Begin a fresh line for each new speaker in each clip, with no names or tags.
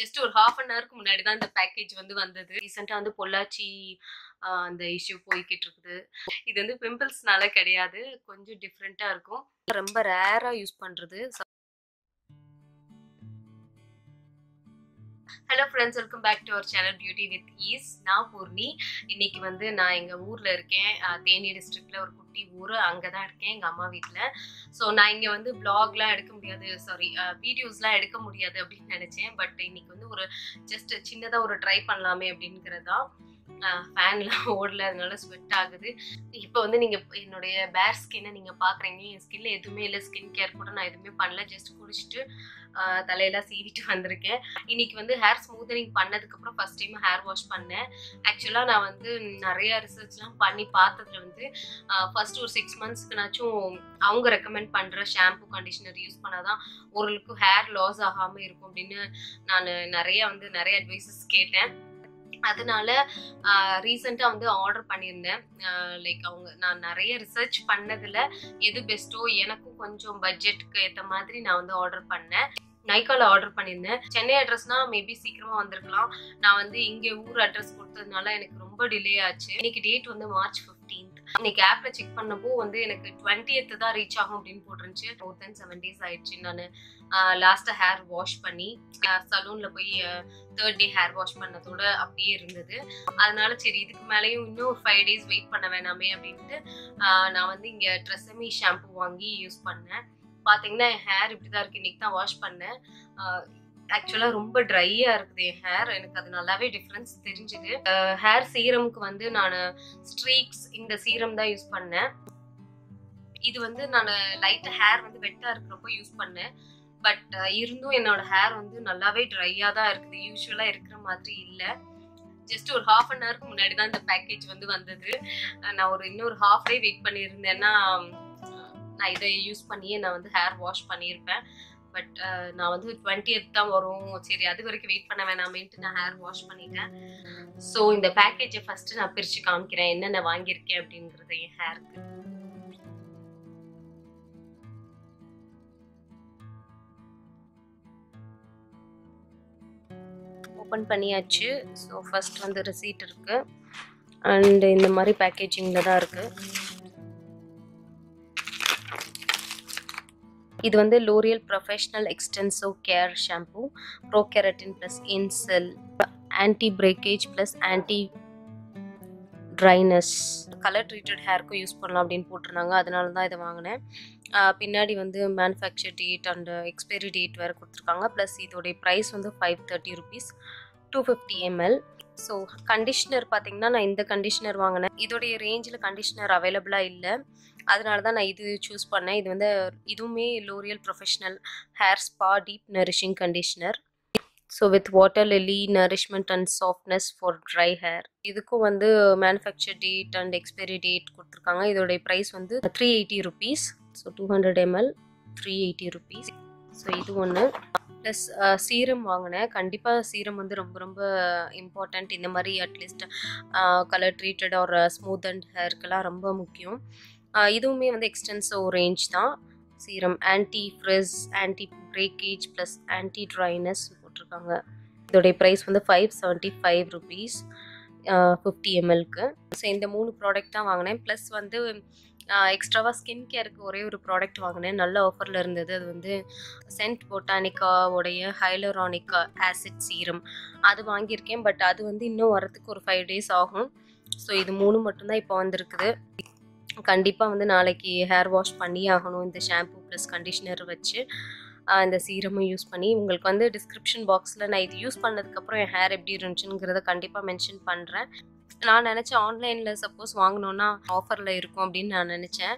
Just ஒரு half an ஹவருக்கு முன்னாடி தான் இந்த பேக்கேஜ் வந்து வந்தது. ரீசெண்டாக வந்து பொள்ளாச்சி அந்த இஷ்யூ போய்கிட்டு இருக்குது. இது வந்து பிம்பிள்ஸ்னால கிடையாது, கொஞ்சம் டிஃப்ரெண்ட்டாக இருக்கும். ரொம்ப ரேராக யூஸ் பண்ணுறது. Hello friends, welcome back to our channel beauty with ease. நான் பூர்ணி. இன்னைக்கு வந்து நான் எங்கள் ஊரில் இருக்கேன். தேனி டிஸ்ட்ரிக்டில் ஒரு குட்டி ஊர், அங்கே தான் இருக்கேன் எங்கள் அம்மா வீட்டில். ஸோ நான் இங்கே வந்து வ்ளாக்லாம் எடுக்க முடியாது, வீடியோஸ்லாம் எடுக்க முடியாது அப்படின்னு நினச்சேன். பட் இன்னைக்கு வந்து ஒரு ஜஸ்ட் சின்னதாக ஒரு ட்ரை பண்ணலாமே அப்படிங்கிறதா. ஃபேன்லாம் ஓடல, அதனால ஸ்வெட் ஆகுது. இப்போ வந்து நீங்கள் என்னுடைய பேர் ஸ்கின்னை நீங்கள் பார்க்குறீங்க. என் ஸ்கின்ல எதுவுமே இல்லை, ஸ்கின் கேர் கூட நான் எதுவுமே பண்ணல. ஜஸ்ட் குளிச்சுட்டு தலையெல்லாம் சீவிட்டு வந்திருக்கேன். இன்னைக்கு வந்து ஹேர் ஸ்மூத்தனிங் பண்ணதுக்கப்புறம் ஃபர்ஸ்ட் டைம் ஹேர் வாஷ் பண்ணேன். ஆக்சுவலாக நான் வந்து நிறைய ரிசர்ச்லாம் பண்ணி பார்த்ததுல வந்து ஃபர்ஸ்ட் ஒரு 6 மந்த்ஸ்க்குனாச்சும் அவங்க ரெக்கமெண்ட் பண்ணுற ஷாம்பு கண்டிஷனர் யூஸ் பண்ணாதான் ஓரளவுக்கு ஹேர் லாஸ் ஆகாமல் இருக்கும் அப்படின்னு நான் நிறைய அட்வைசஸ் கேட்டேன். அதனால ரீசெண்டாக வந்து ஆர்டர் பண்ணியிருந்தேன். லைக் நான் நிறைய ரிசர்ச் பண்ணதில் எது பெஸ்ட்டோ எனக்கும் கொஞ்சம் பட்ஜெட்டுக்கு ஏற்ற மாதிரி நான் வந்து ஆர்டர் பண்ணேன். நைக்கால ஆர்டர் பண்ணியிருந்தேன். சென்னை அட்ரஸ்னா மேபி சீக்கிரமா வந்திருக்கலாம். நான் வந்து இங்கே ஊர் அட்ரஸ் கொடுத்ததுனால எனக்கு ரொம்ப டிலே ஆச்சு. இன்னைக்கு டேட் வந்து மார்ச் 15. இன்னைக்கு ஆப்ல செக் பண்ணப்போ வந்து எனக்கு 20th தான் ரீச் ஆகும் அப்படின்னு போட்டுருந்துச்சு. more than 7 days ஆயிடுச்சு. நான் லாஸ்ட்டாக ஹேர் வாஷ் பண்ணி சலூன்ல போய் 3rd day ஹேர் வாஷ் பண்ணதோட அப்படியே இருந்தது. அதனால சரி இதுக்கு மேலேயும் இன்னும் ஒரு 5 days வெயிட் பண்ண வேணாமே அப்படின்ட்டு நான் வந்து இங்கே ட்ரெஸ்ஸமி ஷாம்பு வாங்கி யூஸ் பண்ணேன். பார்த்தீங்கன்னா என் ஹேர் இப்படி தான் இருக்குது. இன்னைக்கு தான் வாஷ் பண்ணேன். ஆக்சுவலாக ரொம்ப ட்ரையாக இருக்குது என் ஹேர். எனக்கு அது நல்லாவே டிஃப்ரென்ஸ் தெரிஞ்சுது. ஹேர் சீரமுக்கு வந்து நான் ஸ்ட்ரீக்ஸ் இந்த சீரம் தான் யூஸ் பண்ணேன். இது வந்து நான் லைட்டாக ஹேர் வந்து வெட்டாக இருக்கிறப்போ யூஸ் பண்ணேன். பட் இருந்தும் என்னோட ஹேர் வந்து நல்லாவே ட்ரையாக தான் இருக்குது. யூஸ்வலாக இருக்கிற மாதிரி இல்லை. ஜஸ்ட் ஒரு ஹாஃப் அன் ஹவருக்கு முன்னாடி தான் இந்த பேக்கேஜ் வந்து வந்தது. நான் இன்னொரு ஹாஃப் டே வெயிட் பண்ணியிருந்தேன்னா நான் இதை யூஸ் பண்ணியே நான் வந்து ஹேர் வாஷ் பண்ணியிருப்பேன். பட் நான் வந்து 20th தான் வரும், சரி அது வரைக்கும் வெயிட் பண்ண வேணாமேன்ட்டு நான் ஹேர் வாஷ் பண்ணிட்டேன். ஸோ இந்த பேக்கேஜை ஃபர்ஸ்ட் நான் பிரித்து காமிக்கிறேன் என்னென்ன வாங்கியிருக்கேன் அப்படிங்கிறது என் ஹேருக்கு. ஓப்பன் பண்ணியாச்சு. ஸோ ஃபர்ஸ்ட் வந்து ரிசீட் இருக்கு அண்ட் இந்த மாதிரி பேக்கேஜிங்கில் தான் இருக்கு. இது வந்து L'Oréal professional extensive care shampoo, pro keratin plus incell, anti breakage plus anti dryness, colour treated ஹேருக்கும் யூஸ் பண்ணலாம் அப்படின்னு போட்டிருந்தாங்க. அதனால தான் இதை வாங்கினேன். பின்னாடி வந்து manufacture date and expiry date வேறு கொடுத்துருக்காங்க. ப்ளஸ் இதோடைய ப்ரைஸ் வந்து 530 rupees, 250 ml. ஸோ கண்டிஷ்னர் பார்த்தீங்கன்னா நான் இந்த கண்டிஷ்னர் வாங்கினேன். இதோடைய ரேஞ்சில் கண்டிஷ்னர் அவைலபிளாக இல்லை, அதனால தான் நான் இது சூஸ் பண்ணேன். இது வந்து இதுவுமே L'Oreal professional hair spa deep nourishing conditioner. So with water lily nourishment and softness for dry hair. இதுக்கும் வந்து manufacture date and expiry date கொடுத்துருக்காங்க. இதோடைய ப்ரைஸ் வந்து 380 rupees. So 200 ml 380 rupees. So இது ஒன்று. ப்ளஸ் சீரம் வாங்கினேன். கண்டிப்பாக சீரம் வந்து ரொம்ப ரொம்ப இம்பார்ட்டண்ட். இந்த மாதிரி அட்லீஸ்ட் கலர் ட்ரீட்டட் ஒரு ஸ்மூத் அண்ட் ஹேருக்கெல்லாம் ரொம்ப முக்கியம். இதுவுமே வந்து எக்ஸ்டென்சிவ் ரேஞ்ச் தான் serum. Anti frizz, anti breakage plus anti dryness போட்டிருக்காங்க. இதோடைய ப்ரைஸ் வந்து 575 rupees 50 mlக்கு. ஸோ இந்த 3 ப்ராடக்ட் தான் வாங்கினேன். ப்ளஸ் வந்து எக்ஸ்ட்ராவாக ஸ்கின் கேருக்கு ஒரே ஒரு ப்ராடக்ட் வாங்கினேன், நல்ல ஆஃபரில் இருந்தது. அது வந்து சென்ட் பொட்டானிக்காவுடைய ஹைலரானிக் ஆசிட் சீரம் அது வாங்கியிருக்கேன். பட் அது வந்து இன்னும் வரத்துக்கு ஒரு 5 days ஆகும். ஸோ இது 3 மட்டும்தான் இப்போ வந்திருக்குது. கண்டிப்பாக வந்து நாளைக்கு ஹேர் வாஷ் பண்ணி ஆகணும் இந்த ஷாம்பு ப்ளஸ் கண்டிஷ்னர் வச்சு. இந்த சீரமும் யூஸ் பண்ணி உங்களுக்கு வந்து டிஸ்கிரிப்ஷன் பாக்ஸில் நான் இது யூஸ் பண்ணதுக்கப்புறம் என் ஹேர் எப்படி இருந்துச்சுங்கிறத கண்டிப்பாக மென்ஷன் பண்ணுறேன். நான் நினச்சேன் ஆன்லைனில் சப்போஸ் வாங்கினோன்னா ஆஃபரில் இருக்கும் அப்படின்னு நான் நினச்சேன்.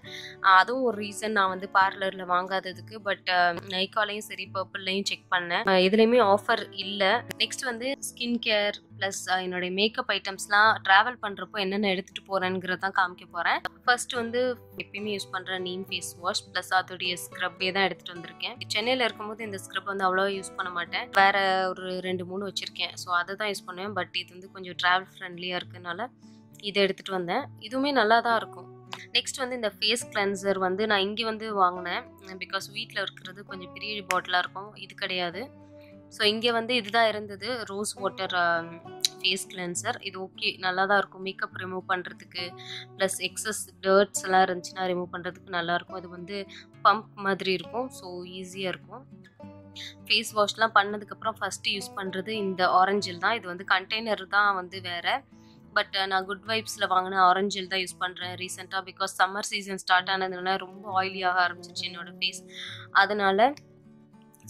அதுவும் ஒரு ரீசன் நான் வந்து பார்லரில் வாங்காததுக்கு. பட் நைக்காலையும் சரி பர்பிள்லையும் செக் பண்ணேன், இதுலேயுமே ஆஃபர் இல்லை. நெக்ஸ்ட் வந்து ஸ்கின் கேர் ப்ளஸ் என்னுடைய மேக்கப் ஐட்டம்ஸ்லாம் ட்ராவல் பண்ணுறப்போ என்னென்ன எடுத்துகிட்டு போகிறேங்கிறது தான் காமிக்க போகிறேன். ஃபர்ஸ்ட் வந்து எப்பயுமே யூஸ் பண்ணுற நீம் ஃபேஸ் வாஷ் ப்ளஸ் அதோடைய ஸ்க்ரப்பே தான் எடுத்துகிட்டு வந்திருக்கேன். சென்னையில் இருக்கும்போது இந்த ஸ்க்ரப் வந்து அவ்வளோ யூஸ் பண்ண மாட்டேன், வேறு ஒரு 2-3 வச்சுருக்கேன். ஸோ அதை தான் யூஸ் பண்ணுவேன். பட் இது வந்து கொஞ்சம் ட்ராவல் ஃப்ரெண்ட்லியாக இருக்குதுனால இதை எடுத்துகிட்டு வந்தேன். இதுவுமே நல்லா தான் இருக்கும். நெக்ஸ்ட் வந்து இந்த ஃபேஸ் கிளென்சர் வந்து நான் இங்கே வந்து வாங்கினேன். பிகாஸ் வீட்டில் இருக்கிறது கொஞ்சம் பெரிய பாட்டிலாக இருக்கும், இது கிடையாது. ஸோ இங்கே வந்து இதுதான் இருந்தது, ரோஸ் வாட்டர் ஃபேஸ் கிளென்சர். இது ஓகே, நல்லா தான் இருக்கும் மேக்கப் ரிமூவ் பண்ணுறதுக்கு, ப்ளஸ் எக்ஸஸ் டர்ட்ஸ் எல்லாம் இருந்துச்சுன்னா ரிமூவ் பண்ணுறதுக்கு நல்லாயிருக்கும். இது வந்து பம்ப் மாதிரி இருக்கும், ஸோ ஈஸியாக இருக்கும். ஃபேஸ் வாஷ்லாம் பண்ணதுக்கப்புறம் ஃபஸ்ட்டு யூஸ் பண்ணுறது இந்த ஆரஞ்சில் தான். இது வந்து கண்டெய்னர் தான் வந்து வேறு, பட் நான் குட் வைப்ஸில் வாங்கின ஆரஞ்சில் தான் யூஸ் பண்ணுறேன் ரீசெண்டாக. பிகாஸ் சம்மர் சீசன் ஸ்டார்ட் ஆனதுனால ரொம்ப ஆயிலியாக ஆரம்பிச்சிச்சு என்னோடய ஃபேஸ், அதனால்.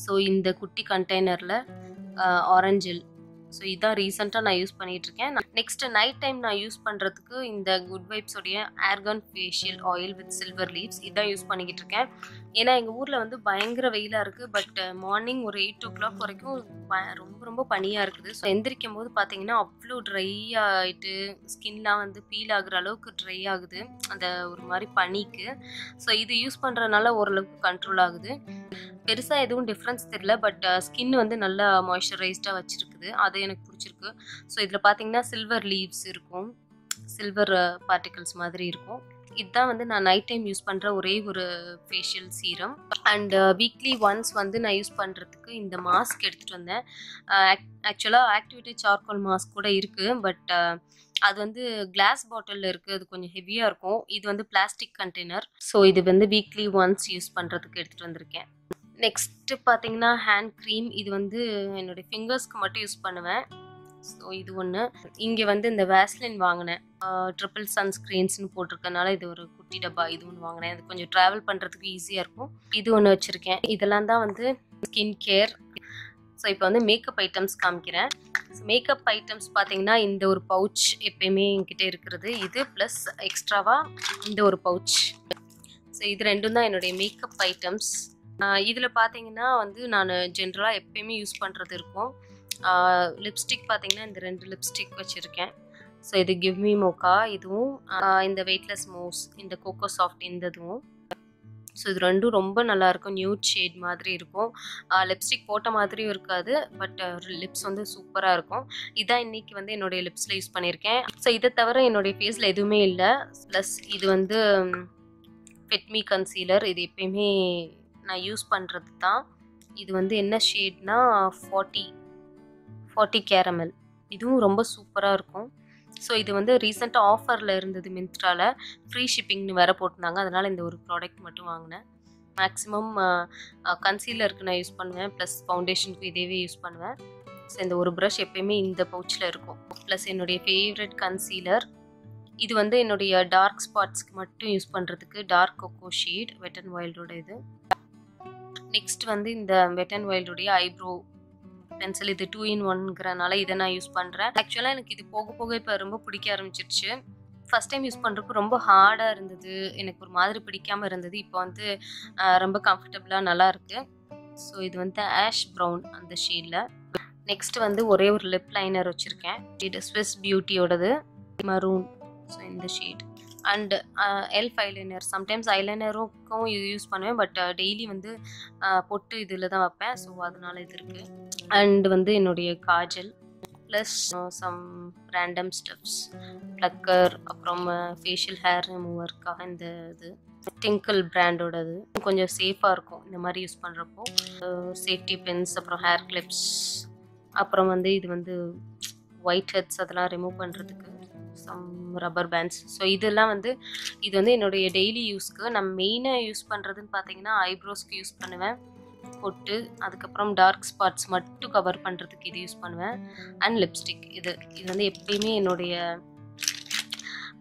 ஸோ இந்த குட்டி கண்டெய்னரில் ஆரஞ்சில், ஸோ இதான் ரீசெண்டாக நான் யூஸ் பண்ணிகிட்ருக்கேன். நெக்ஸ்ட்டு நைட் டைம் நான் யூஸ் பண்ணுறதுக்கு இந்த குட் வைப்ஸோடைய argan facial oil with silver leaves இதான் யூஸ் பண்ணிக்கிட்டு இருக்கேன். ஏன்னா எங்கள் ஊரில் வந்து பயங்கர வெயிலாக இருக்குது, பட் மார்னிங் ஒரு 8 o'clock வரைக்கும் ரொம்ப ரொம்ப பனியாக இருக்குது. ஸோ எந்திரிக்கும் போது பார்த்தீங்கன்னா அவ்வளோ ட்ரை ஆகிட்டு ஸ்கின்லாம் வந்து பீல் ஆகுற அளவுக்கு ட்ரை ஆகுது அந்த ஒரு மாதிரி பனிக்கு. ஸோ இது யூஸ் பண்ணுறதுனால ஓரளவுக்கு கண்ட்ரோல் ஆகுது. பெருசாக எதுவும் டிஃப்ரென்ஸ் தெரியல, பட் ஸ்கின் வந்து நல்லா மாய்ஸ்சரைஸ்டாக வச்சுருக்குது, அது எனக்கு பிடிச்சிருக்கு. ஸோ இதில் பார்த்தீங்கன்னா சில்வர் லீவ்ஸ் இருக்கும், சில்வர் பார்ட்டிகல்ஸ் மாதிரி இருக்கும். இதுதான் வந்து நான் நைட் டைம் யூஸ் பண்ணுற ஒரே ஒரு facial serum. And weekly once வந்து நான் யூஸ் பண்ணுறதுக்கு இந்த மாஸ்க் எடுத்துகிட்டு வந்தேன். ஆக்சுவலாக ஆக்டிவேட்டட் சார்கோல் மாஸ்க் கூட இருக்குது, பட் அது வந்து கிளாஸ் பாட்டிலில் இருக்குது, அது கொஞ்சம் ஹெவியாக இருக்கும். இது வந்து பிளாஸ்டிக் கண்டெய்னர். ஸோ இது வந்து வீக்லி ஒன்ஸ் யூஸ் பண்ணுறதுக்கு எடுத்துகிட்டு வந்திருக்கேன். நெக்ஸ்ட்டு பார்த்தீங்கன்னா ஹேண்ட் க்ரீம். இது வந்து என்னுடைய ஃபிங்கர்ஸ்க்கு மட்டும் யூஸ் பண்ணுவேன். ஸோ இது ஒன்று. இங்கே வந்து இந்த வேஸ்லின் வாங்கினேன், ட்ரிபிள் சன்ஸ்க்ரீன்ஸ்னு போட்டிருக்கனால இது ஒரு குட்டி டப்பா, இது ஒன்று வாங்கினேன். அது கொஞ்சம் ட்ராவல் பண்ணுறதுக்கு ஈஸியாக இருக்கும். இது ஒன்று வச்சுருக்கேன். இதெல்லாம் தான் வந்து ஸ்கின் கேர். ஸோ இப்போ வந்து மேக்கப் ஐட்டம்ஸ் காமிக்கிறேன். மேக்கப் ஐட்டம்ஸ் பார்த்தீங்கன்னா இந்த ஒரு பவுச் எப்பயுமே என்கிட்ட இருக்கிறது, இது ப்ளஸ் எக்ஸ்ட்ராவாக இந்த ஒரு பவுச். ஸோ இது ரெண்டும் தான் என்னுடைய மேக்கப் ஐட்டம்ஸ். இதில் பார்த்தீங்கன்னா வந்து நான் ஜென்ரலாக எப்பயுமே யூஸ் பண்ணுறது இருக்கும். லிப்ஸ்டிக் பார்த்தீங்கன்னா இந்த 2 லிப்ஸ்டிக் வச்சுருக்கேன். ஸோ இது கிவ் மீ மோக்கா, இதுவும் இந்த வெயிட்லெஸ் மூஸ், இந்த கோகோ சாஃப்ட் இந்த இதுவும். ஸோ இது ரெண்டும் ரொம்ப நல்லாயிருக்கும், நியூட் ஷேட் மாதிரி இருக்கும். லிப்ஸ்டிக் போட்ட மாதிரியும் இருக்காது, பட் லிப்ஸ் வந்து சூப்பராக இருக்கும். இதான் இன்றைக்கி வந்து என்னுடைய லிப்ஸில் யூஸ் பண்ணியிருக்கேன். ஸோ இதை தவிர என்னுடைய ஃபேஸில் எதுவுமே இல்லை. ப்ளஸ் இது வந்து ஃபிட்மி கன்சீலர். இது எப்பயுமே நான் யூஸ் பண்ணுறது தான். இது வந்து என்ன ஷேட்னா 40 கேரமல். இதுவும் ரொம்ப சூப்பராக இருக்கும். ஸோ இது வந்து ரீசெண்டாக ஆஃபரில் இருந்தது மிந்த்ராவில், ஃப்ரீ ஷிப்பிங்னு வேறு போட்டிருந்தாங்க, அதனால் இந்த ஒரு ப்ராடக்ட் மட்டும் வாங்கினேன். மேக்ஸிமம் கன்சீலருக்கு நான் யூஸ் பண்ணுவேன், ப்ளஸ் ஃபவுண்டேஷனுக்கு இதேவே யூஸ் பண்ணுவேன். ஸோ இந்த ஒரு ப்ரஷ் எப்பயுமே இந்த பவுச்சில் இருக்கும். ப்ளஸ் என்னுடைய ஃபேவரட் கன்சீலர். இது வந்து என்னுடைய டார்க் ஸ்பாட்ஸ்க்கு மட்டும் யூஸ் பண்ணுறதுக்கு dark cocoa shade, wet and வைல்டோட இது. நெக்ஸ்ட் வந்து இந்த வெட் அண்ட் வைல்டுடைய ஐப்ரோ பென்சில். இது 2 in 1ங்கிறனால இதை நான் யூஸ் பண்ணுறேன். ஆக்சுவலாக எனக்கு இது போக போக இப்போ ரொம்ப பிடிக்க ஆரம்பிச்சிருச்சு. ஃபஸ்ட் டைம் யூஸ் பண்ணுறதுக்கு ரொம்ப ஹார்டாக இருந்தது, எனக்கு ஒரு மாதிரி பிடிக்காமல் இருந்தது. இப்போ வந்து ரொம்ப கம்ஃபர்டபுளாக நல்லாயிருக்கு. ஸோ இது வந்து ஆஷ் ப்ரௌன் அந்த ஷேடில். நெக்ஸ்ட் வந்து ஒரே ஒரு லிப் லைனர் வச்சுருக்கேன், இது ஸ்விஸ் பியூட்டியோடது மரூன். ஸோ இந்த shade. And ELF eyeliner. Sometimes ஐலைனருக்கும் இது யூஸ் பண்ணுவேன், பட் டெய்லி வந்து பொட்டு இதில் தான் வைப்பேன். ஸோ அதனால இது இருக்குது. அண்ட் வந்து என்னுடைய kajal plus some random steps, plucker, அப்புறம் ஃபேஷியல் ஹேர் ரிமூவருக்காக இந்த இது டிங்கிள் பிராண்டோடது. கொஞ்சம் சேஃபாக இருக்கும் இந்த மாதிரி யூஸ் பண்ணுறப்போ. சேஃப்டி பின்ஸ், அப்புறம் ஹேர் கிளிப்ஸ், அப்புறம் வந்து இது வந்து ஒயிட் ஹெட்ஸ் அதெல்லாம் ரிமூவ் பண்ணுறதுக்கு சம் ரப்பர் பேண்ட்ஸ். ஸோ இதெல்லாம் வந்து இது வந்து என்னுடைய டெய்லி யூஸ்க்கு. நான் மெயினாக யூஸ் பண்ணுறதுன்னு பார்த்தீங்கன்னா ஐப்ரோஸ்க்கு யூஸ் பண்ணுவேன் பொட்டு, அதுக்கப்புறம் டார்க் ஸ்பாட்ஸ் மட்டும் கவர் பண்ணுறதுக்கு இது யூஸ் பண்ணுவேன். And lipstick. இது வந்து எப்பயுமே என்னுடைய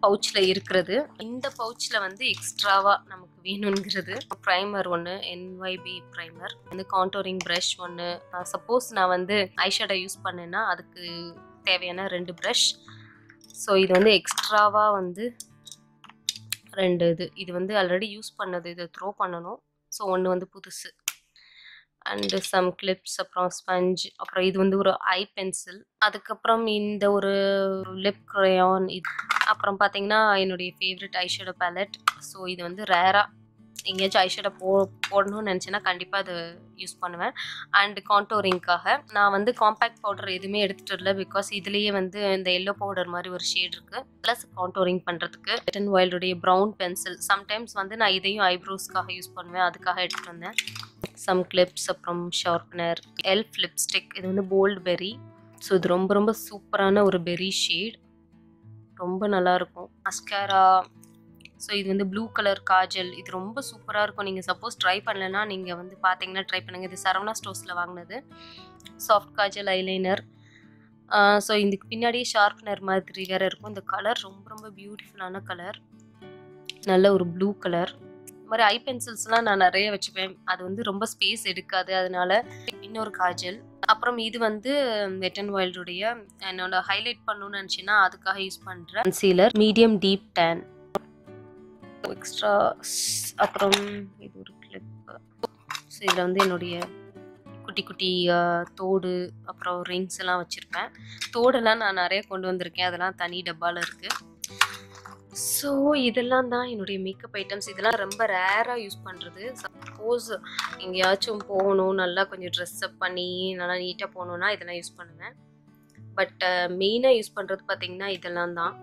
பவுச்சில் இருக்கிறது. இந்த பவுச்சில் வந்து எக்ஸ்ட்ராவாக நமக்கு வேணுங்கிறது ப்ரைமர் ஒன்று, NYB ப்ரைமர், வந்து கான்டோரிங் ப்ரஷ் ஒன்று. சப்போஸ் நான் வந்து ஐஷேடோ யூஸ் பண்ணேன்னா அதுக்கு தேவையான 2 ப்ரஷ். ஸோ இது வந்து எக்ஸ்ட்ராவாக வந்து 2 இது வந்து ஆல்ரெடி யூஸ் பண்ணது, இதை த்ரோ பண்ணணும். ஸோ ஒன்று வந்து புதுசு. அண்டு சம் கிளிப்ஸ், அப்புறம் ஸ்பஞ்ச், அப்புறம் இது வந்து ஒரு ஐ பென்சில், அதுக்கப்புறம் இந்த ஒரு லிப் க்ரையான். இது அப்புறம் பார்த்தீங்கன்னா என்னுடைய ஃபேவரட் ஐஷேடோ பேலட். ஸோ இது வந்து ரேராக எங்கேயாச்சும் ஐஷேடோ போடணும்னு நினச்சேன்னா கண்டிப்பாக அதை யூஸ் பண்ணுவேன். அண்ட் கான்டோரிங்காக நான் வந்து காம்பேக்ட் பவுடர் எதுவுமே எடுத்துகிட்டு இல்லை, பிகாஸ் இதுலேயே வந்து இந்த எல்லோ பவுடர் மாதிரி ஒரு ஷேட் இருக்குது. ப்ளஸ் கான்டோரிங் பண்ணுறதுக்கு வெட் அண்ட் வைல்டுடைய ப்ரௌன் பென்சில். சம்டைம்ஸ் வந்து நான் இதையும் ஐப்ரோஸ்க்காக யூஸ் பண்ணுவேன், அதுக்காக எடுத்துகிட்டு வந்தேன். சம் கிளிப்ஸ், அப்புறம் ஷார்ப்னர், எல்ஃப் லிப்ஸ்டிக். இது வந்து போல்ட் பெர்ரி. ஸோ இது ரொம்ப ரொம்ப சூப்பரான ஒரு பெர்ரி ஷேட், ரொம்ப நல்லாயிருக்கும். மஸ்காரா. ஸோ இது வந்து ப்ளூ கலர் காஜல். இது ரொம்ப சூப்பராக இருக்கும். நீங்கள் சப்போஸ் ட்ரை பண்ணலைன்னா நீங்கள் வந்து பார்த்தீங்கன்னா ட்ரை பண்ணுங்கள். இது சரவணா ஸ்டோர்ஸில் வாங்கினது. Soft Kajal eyeliner. ஸோ இதுக்கு பின்னாடியே ஷார்ப்னர் மாதிரி வேறு இருக்கும். இந்த கலர் ரொம்ப ரொம்ப பியூட்டிஃபுல்லான கலர், நல்ல ஒரு ப்ளூ கலர். இந்த மாதிரி ஐ பென்சில்ஸ்லாம் நான் நிறைய வச்சுப்பேன். அது வந்து ரொம்ப ஸ்பேஸ் எடுக்காது, அதனால இன்னொரு காஜல். அப்புறம் இது வந்து வெட் அண்ட் வைல்டுடைய என்னோட ஹைலைட் பண்ணணும்னு நினச்சின்னா அதுக்காக யூஸ் பண்ணுறேன் concealer, medium deep tan extra. அப்புறம் இது ஒரு கிளிப்பு. ஸோ இதில் வந்து என்னுடைய குட்டி குட்டி தோடு, அப்புறம் ரிங்ஸ் எல்லாம் வச்சுருப்பேன். தோடெல்லாம் நான் நிறைய கொண்டு வந்திருக்கேன், அதெல்லாம் தனி டப்பாவில் இருக்குது. ஸோ இதெல்லாம் தான் என்னுடைய மேக்கப் ஐட்டம்ஸ். இதெல்லாம் ரொம்ப ரேராக யூஸ் பண்ணுறது. சப்போஸ் எங்கேயாச்சும் போகணும், நல்லா கொஞ்சம் ட்ரெஸ்அப் பண்ணி நல்லா நீட்டாக போகணுன்னா இதெல்லாம் யூஸ் பண்ணுவேன். பட் மெயினாக யூஸ் பண்ணுறது பார்த்திங்கன்னா இதெல்லாம் தான்.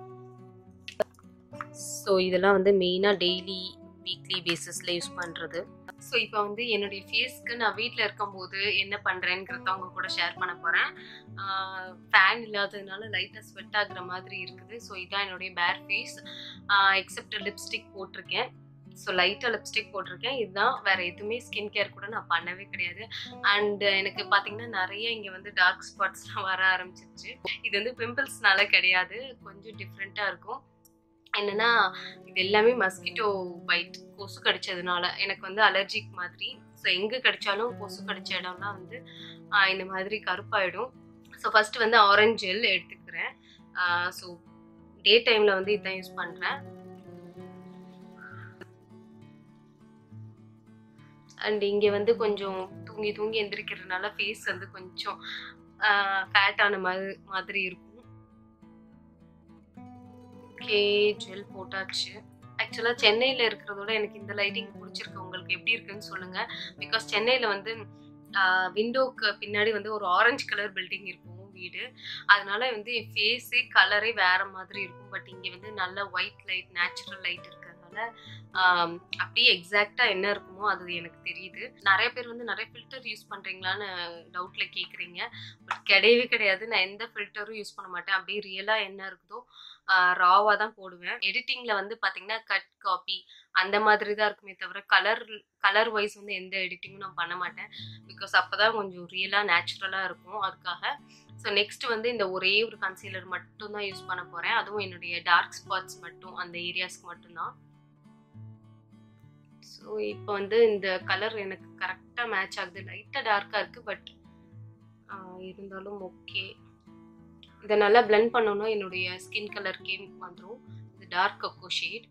ஸோ இதெல்லாம் வந்து மெயினாக டெய்லி வீக்லி பேசிஸில் யூஸ் பண்ணுறது. ஸோ இப்போ வந்து என்னுடைய ஃபேஸ்க்கு நான் வீட்டில் இருக்கும்போது என்ன பண்ணுறேங்கிறத அவங்க கூட ஷேர் பண்ண போகிறேன். ஃபேன் இல்லாததுனால லைட்டாக ஸ்வெட் ஆகுற மாதிரி இருக்குது. ஸோ இதான் என்னுடைய பேர் ஃபேஸ். எக்ஸப்ட் லிப்ஸ்டிக் போட்டிருக்கேன். ஸோ லைட்டாக லிப்ஸ்டிக் போட்டிருக்கேன். இதுதான், வேறு எதுவுமே ஸ்கின் கேர் கூட நான் பண்ணவே கிடையாது. அண்ட் எனக்கு பார்த்தீங்கன்னா நிறைய இங்கே வந்து டார்க் ஸ்பாட்ஸ்லாம் வர ஆரம்பிச்சிருச்சு. இது வந்து பிம்பிள்ஸ்னால கிடையாது, கொஞ்சம் டிஃப்ரெண்ட்டாக இருக்கும். என்னன்னா இது எல்லாமே மஸ்கிட்டோ பைட், கொசு கடிச்சதுனால எனக்கு வந்து அலர்ஜிக் மாதிரி. ஸோ எங்கே கடிச்சாலும் கொசு கடிச்ச இடம்லாம் வந்து இந்த மாதிரி கருப்பாயிடும். ஸோ ஃபர்ஸ்ட் வந்து ஆரஞ்சு ஜெல் எடுத்துக்கிறேன். ஸோ டே டைமில் வந்து இதான் யூஸ் பண்ணுறேன். அண்ட் இங்கே வந்து கொஞ்சம் தூங்கி தூங்கி எந்திரிக்கிறதுனால ஃபேஸ் வந்து கொஞ்சம் ஃபேட்டான மாதிரி இருக்கும். ஓகே, ஜெல் போட்டாச்சு. ஆக்சுவலாக சென்னையில் இருக்கிறதோட எனக்கு இந்த லைட்டிங் பிடிச்சிருக்கு. உங்களுக்கு எப்படி இருக்குன்னு சொல்லுங்கள். பிகாஸ் சென்னையில் வந்து விண்டோக்கு பின்னாடி வந்து ஒரு ஆரஞ்சு கலர் பில்டிங் இருக்கும் வீடு, அதனால வந்து என் ஃபேஸே கலரே வேற மாதிரி இருக்கும். பட் இங்கே வந்து நல்ல ஒயிட் லைட், நேச்சுரல் லைட் இருக்கிறதுனால அப்படியே எக்ஸாக்டா என்ன இருக்குமோ அது எனக்கு தெரியுது. நிறைய பேர் வந்து நிறைய ஃபில்டர் யூஸ் பண்றீங்களான்னு டவுட்ல கேட்குறீங்க. பட் கிடையவே கிடையாது. நான் எந்த ஃபில்டரும் யூஸ் பண்ண மாட்டேன். அப்படியே ரியலா என்ன இருக்குதோ ராவா தான் போடுவேன். எடிட்டிங்ல வந்து பாத்தீங்கன்னா கட் காப்பி அந்த மாதிரி தான் இருக்குமே தவிர கலர் வைஸ் வந்து எந்த எடிட்டிங்கும் நான் பண்ண மாட்டேன். பிகாஸ் அப்பதான் கொஞ்சம் ரியலா நேச்சுரலா இருக்கும், அதுக்காக. ஸோ நெக்ஸ்ட் வந்து இந்த ஒரே ஒரு கன்சீலர் மட்டும் தான் யூஸ் பண்ண போறேன். அதுவும் என்னுடைய டார்க் ஸ்பாட்ஸ் மட்டும், அந்த ஏரியாஸ்க்கு மட்டும்தான். ஸோ இப்போ வந்து இந்த கலர் எனக்கு கரெக்டாக மேட்ச் ஆகுது. லைட்டாக டார்க்காக இருக்குது, பட் இருந்தாலும் ஓகே. இதை நல்லா பிளெண்ட் பண்ணோன்னா என்னுடைய ஸ்கின் கலருக்கே வந்துடும். இது டார்க் கொக்கோ ஷேட்.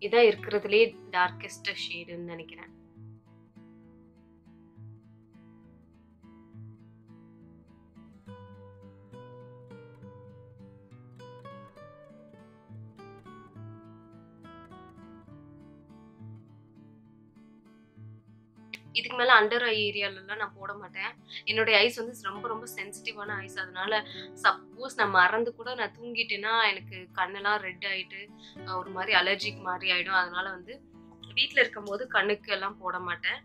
இதான் இருக்கிறதுலே டார்க்கஸ்ட் ஷேடுன்னு நினைக்கிறேன். இதுக்கு மேலே அண்டர் ஐ ஏரியாலலாம் நான் போட மாட்டேன். என்னுடைய ஐஸ் வந்து ரொம்ப ரொம்ப சென்சிட்டிவான ஐஸ். அதனால சப்போஸ் நான் மறந்து கூட நான் தூங்கிட்டேன்னா எனக்கு கண்ணெல்லாம் ரெட் ஆகிட்டு ஒரு மாதிரி அலர்ஜிக் மாதிரி ஆகிடும். அதனால வந்து வீட்டில் இருக்கும்போது கண்ணுக்கு எல்லாம் போட மாட்டேன்.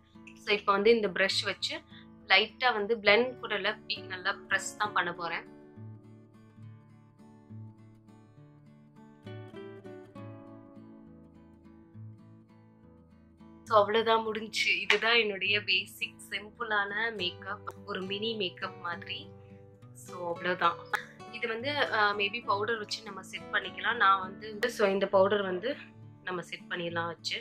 ஸோ இப்போ வந்து இந்த ப்ரஷ் வச்சு லைட்டாக வந்து பிளெண்ட் கூட இல்லை, நல்லா ப்ரெஸ் தான் பண்ண போகிறேன். ஸோ அவ்வளோதான், முடிஞ்சு. இதுதான் என்னுடைய பேசிக் சிம்பிளான மேக்கப், ஒரு மினி மேக்கப் மாதிரி. ஸோ அவ்வளோதான். இது வந்து மேபி பவுடர் வச்சு நம்ம செட் பண்ணிக்கலாம். நான் வந்து ஸோ இந்த பவுடர் வந்து நம்ம செட் பண்ணிடலாம் வச்சு.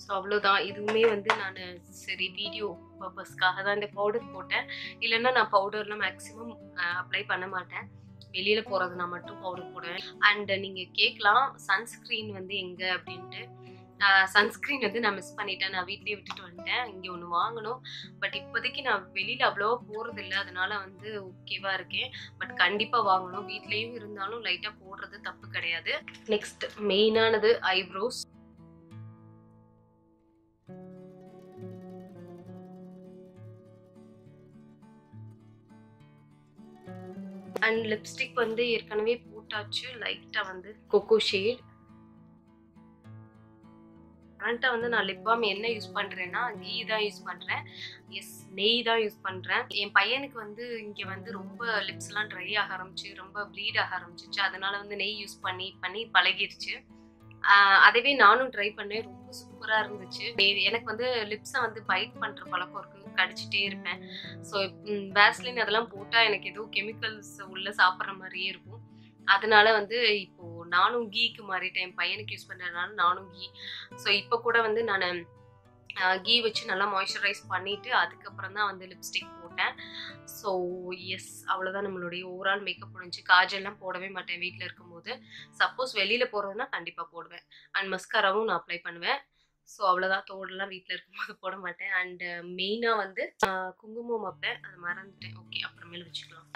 ஸோ அவ்வளோதான். இதுவுமே வந்து நான் சரி வீடியோ பர்பஸ்க்காக தான் இந்த பவுடர் போட்டேன். இல்லைன்னா நான் பவுடர்லாம் மேக்ஸிமம் அப்ளை பண்ண மாட்டேன். வெளியில போறதுனா மட்டும் பவுடர் போடுவேன். அண்ட் நீங்க கேட்கலாம் சன்ஸ்கிரீன் வந்து எங்க அப்படின்ட்டு. சன்ஸ்கிரீன் வந்து நான் மிஸ் பண்ணிட்டேன். நான் வீட்லயே விட்டுட்டு வந்துட்டேன். இங்கே ஒன்று வாங்கணும். பட் இப்போதைக்கு நான் வெளியில அவ்வளோவா போறது இல்லை, அதனால வந்து ஓகேவா இருக்கேன். பட் கண்டிப்பா வாங்கணும். வீட்லயும் இருந்தாலும் லைட்டா போடுறது தப்பு கிடையாது. நெக்ஸ்ட் மெயினானது ஐப்ரோஸ். அண்ட் லிப்ஸ்டிக் வந்து ஏற்கனவே போட்டாச்சு. லைட்டா வந்து கொக்கோ ஷேட். கரண்ட்டாக வந்து நான் லிப் பாம் என்ன யூஸ் பண்ணுறேன்னா கீ தான் யூஸ் பண்ணுறேன். எஸ், நெய் தான் யூஸ் பண்ணுறேன். என் பையனுக்கு வந்து இங்கே வந்து ரொம்ப லிப்ஸ்லாம் ட்ரை ஆக ஆரம்பிச்சு, ரொம்ப ப்ளீட் ஆக ஆரம்பிச்சிச்சு. அதனால வந்து நெய் யூஸ் பண்ணி பண்ணி பழகிருச்சு. அதவே நானும் ட்ரை பண்ணேன். ரொம்ப சூப்பராக இருந்துச்சு. எனக்கு வந்து லிப்ஸை வந்து பைட் பண்ணுற பழக்கம் இருக்குது, கடிச்சிட்டே இருப்பேன். ஸோ வேஸ்லின் அதெல்லாம் போட்டால் எனக்கு ஏதோ கெமிக்கல்ஸ் உள்ள சாப்பிட்ற மாதிரியே இருக்கும். அதனால வந்து இப்போ நானும் கீக்கு மாறிட்டேன். என் பையனுக்கு யூஸ் பண்ணுறதுனால நானும் கீ. ஸோ இப்போ கூட வந்து நான் கீ வச்சு நல்லா மாய்ஸ்சரைஸ் பண்ணிவிட்டு அதுக்கப்புறம் தான் வந்து லிப்ஸ்டிக் போட்டேன். ஸோ எஸ், அவ்வளோதான் நம்மளுடைய ஓவரால் மேக்கப் முடிஞ்சு. காஜல்லாம் போடவே மாட்டேன் வீட்டில் இருக்கும்போது. சப்போஸ் வெளியில் போகிறதுனா கண்டிப்பாக போடுவேன். அண்ட் மஸ்காராவும் நான் அப்ளை பண்ணுவேன். ஸோ அவ்வளோதான், தோடெல்லாம் வீட்டில் இருக்கும்போது போட மாட்டேன். அண்டு மெயினாக வந்து குங்குமம் வைப்பேன், அது மறந்துட்டேன். ஓகே, அப்புறமேல வச்சுக்கலாம்.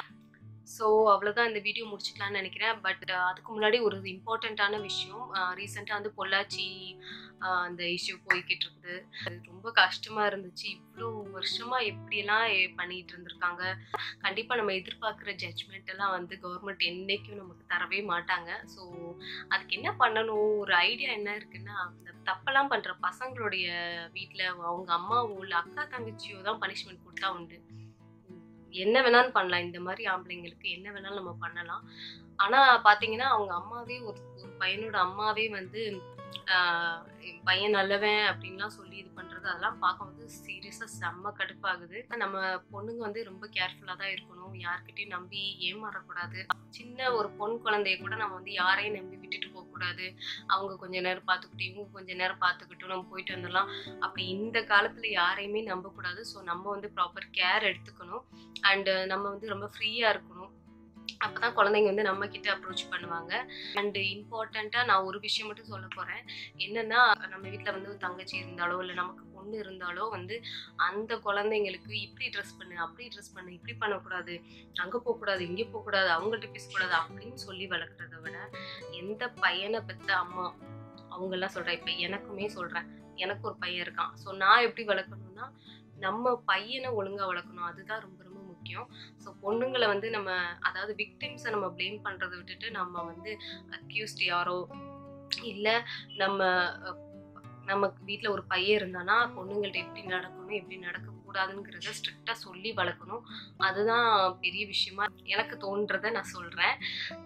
ஸோ அவ்வளோதான், இந்த வீடியோ முடிச்சுக்கலான்னு நினைக்கிறேன். பட் அதுக்கு முன்னாடி ஒரு இம்பார்ட்டண்ட்டான விஷயம். ரீசெண்டாக வந்து பொள்ளாச்சி அந்த இஷ்யூ போய்கிட்டு இருக்குது. அது ரொம்ப கஷ்டமாக இருந்துச்சு. இவ்வளோ வருஷமாக எப்படியெல்லாம் பண்ணிகிட்டு இருந்திருக்காங்க. கண்டிப்பாக நம்ம எதிர்பார்க்குற ஜட்ஜ்மெண்ட் எல்லாம் வந்து கவர்மெண்ட் என்றைக்கும் நமக்கு தரவே மாட்டாங்க. ஸோ அதுக்கு என்ன பண்ணணும், ஒரு ஐடியா என்ன இருக்குன்னா, அந்த தப்பெல்லாம் பண்ணுற பசங்களுடைய வீட்டில் அவங்க அம்மாவோ இல்லை அக்கா தங்கச்சியோ தான் பனிஷ்மெண்ட் கொடுத்தா உண்டு. என்ன வேணாலும் பண்ணலாம். இந்த மாதிரி ஆம்பளைங்களுக்கு என்ன வேணாலும் நம்ம பண்ணலாம். ஆனால் பார்த்தீங்கன்னா அவங்க அம்மாவே ஒரு பையனோட அம்மாவே வந்து என் பையன் நல்லவன் அப்படின்லாம் சொல்லி இது பண்ணுறது, அதெல்லாம் பார்க்கும்போது சீரியஸாக செம்ம கடுப்பாகுது. நம்ம பொண்ணுங்க வந்து ரொம்ப கேர்ஃபுல்லாக தான் இருக்கணும். யார்கிட்டையும் நம்பி ஏமாறக்கூடாது. சின்ன ஒரு பொன் குழந்தைய கூட நம்ம வந்து யாரையும் நம்பி விட்டுட்டு போகக்கூடாது. அவங்க கொஞ்ச நேரம் பார்த்துக்கிட்டு இவங்க கொஞ்ச நேரம் பார்த்துக்கிட்டு நம்ம போயிட்டு வந்துடலாம். அப்படி இந்த காலத்தில் யாரையுமே நம்பக்கூடாது. ஸோ நம்ம வந்து ப்ராப்பர் கேர் எடுத்துக்கணும். அண்டு நம்ம வந்து ரொம்ப ஃப்ரீயாக இருக்கணும். அப்பதான் குழந்தைங்க வந்து நம்ம கிட்ட அப்ரோச் பண்ணுவாங்க. அண்ட் இம்பார்ட்டண்டா நான் ஒரு விஷயம் மட்டும் சொல்ல போறேன். என்னன்னா, நம்ம வீட்டில் வந்து ஒரு தங்கச்சி இருந்தாலோ இல்லை நமக்கு பொண்ணு இருந்தாலோ வந்து அந்த குழந்தைங்களுக்கு இப்படி ட்ரெஸ் பண்ணு, அப்படி ட்ரெஸ் பண்ணு, இப்படி பண்ணக்கூடாது, அங்கே போகக்கூடாது, இங்கே போகக்கூடாது, அவங்கள்ட்ட பேசக்கூடாது அப்படின்னு சொல்லி வளர்க்குறத விட, எந்த பையனை பெற்ற அம்மா அவங்கெல்லாம் சொல்கிறேன். இப்போ எனக்குமே சொல்கிறேன், எனக்கு ஒரு பையன் இருக்கான். ஸோ நான் எப்படி வளர்க்கணும்னா, நம்ம பையனை ஒழுங்காக வளர்க்கணும். அதுதான் ரொம்ப ரொம்ப முக்கியம். ஸோ பொண்ணுங்களை வந்து நம்ம, அதாவது விக்டிம்ஸை நம்ம ப்ளேம் பண்ணுறதை விட்டுட்டு நம்ம வந்து அக்யூஸ்ட் யாரோ இல்லை நம்ம நமக்கு வீட்டில் ஒரு பையன் இருந்தானா பொண்ணுங்கள்ட்ட எப்படி நடக்கணும் எப்படி நடக்கக்கூடாதுங்கிறத ஸ்ட்ரிக்டாக சொல்லி வளர்க்கணும். அதுதான் பெரிய விஷயமா எனக்கு தோன்றதை நான் சொல்கிறேன்.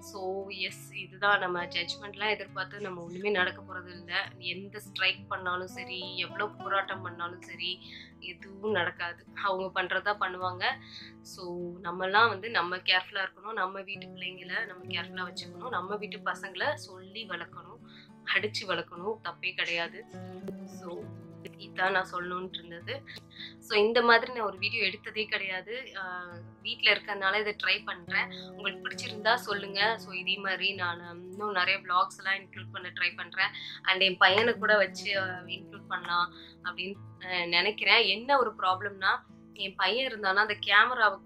ஸோ எஸ், இதுதான். நம்ம ஜட்ஜ்மெண்ட்லாம் எதிர்பார்த்து நம்ம ஒன்றுமே நடக்க போகிறது இல்லை. எந்த ஸ்ட்ரைக் பண்ணாலும் சரி, எவ்வளோ போராட்டம் பண்ணாலும் சரி, எதுவும் நடக்காது. அவங்க பண்ணுறதா பண்ணுவாங்க. ஸோ நம்மலாம் வந்து நம்ம கேர்ஃபுல்லாக இருக்கணும். நம்ம வீட்டு பிள்ளைங்களை நம்ம கேர்ஃபுல்லாக வச்சுக்கணும். நம்ம வீட்டு பசங்களை சொல்லி வளர்க்கணும், அடித்து வளர்க்கணும், தப்பே கிடையாது. ஸோ இதான் நான் சொல்லணுன்ட்டு இருந்தது. ஸோ இந்த மாதிரி நான் ஒரு வீடியோ எடுத்ததே கிடையாது. வீட்டில் இருக்கிறதுனால இதை ட்ரை பண்ணுறேன். உங்களுக்கு பிடிச்சிருந்தா சொல்லுங்கள். ஸோ இதே மாதிரி நான் இன்னும் நிறைய vlogs எல்லாம் இன்க்ளூட் பண்ண ட்ரை பண்ணுறேன். அண்ட் என் பையனை கூட வச்சு இன்க்ளூட் பண்ணலாம் அப்படின்னு நினைக்கிறேன். என்ன ஒரு ப்ராப்ளம்னா, என் பையன் இருந்தானா அந்த கேமராவை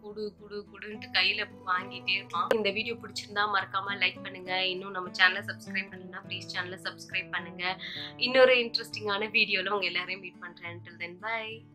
குடுன்ட்டு கையில வாங்கிட்டே இருப்பான். இந்த வீடியோ பிடிச்சிருந்தா மறக்காம லைக் பண்ணுங்க. இன்னும் நம்ம சேனலை சப்ஸ்கிரைப் பண்ணுன்னா ப்ளீஸ் சேனலை சப்ஸ்கிரைப் பண்ணுங்க. இன்னொரு இன்ட்ரெஸ்டிங்கான வீடியோல உங்க எல்லாரையும் மீட் பண்றேன். Till then, bye.